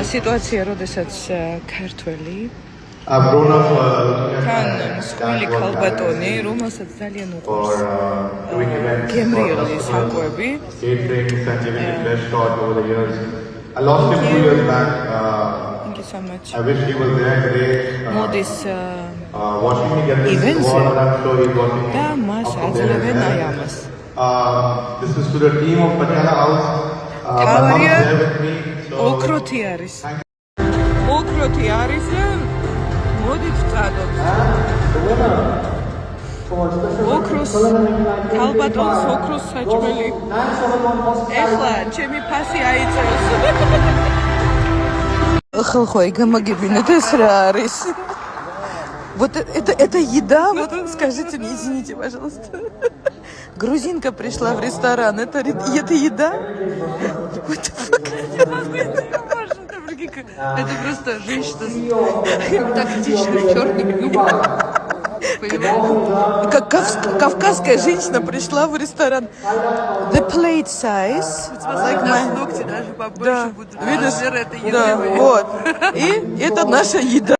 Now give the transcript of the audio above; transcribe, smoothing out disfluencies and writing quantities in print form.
სიტუაცია, როდესაც ქართველი I've grown up თან მსხვილი ქალბატონი, რომელსაც ძალიან უყვარს doing events, გემრიელი საკვები. caterings and giving it best shot over the years. I lost him 2 years back. Thank you so much. I wish he was there today. მოდის Watching me get this events award, I'm sure he's watching me. და მას აძლევენ აი ამას. This is to the team of Patiala House. My mom is there with me. ოქროთი არის. ოქროთი არის და მოდით ვწადოთ. ოქროს ქალბატონს ოქროს საჭმელი. ეხლა ჩემი ფასი აიწევს. Охо, гомогибельно, это срарис. Вот это еда, вот скажите мне, извините, пожалуйста. Грузинка пришла в ресторан, это еда? What the fuck? Это просто женщина с тактичным черным юмором. Как кавказская женщина пришла в ресторан. The plate size. Like my... Ногти даже побольше Да, будут. видишь? Размер этой еды. Да, вот. И это наша еда.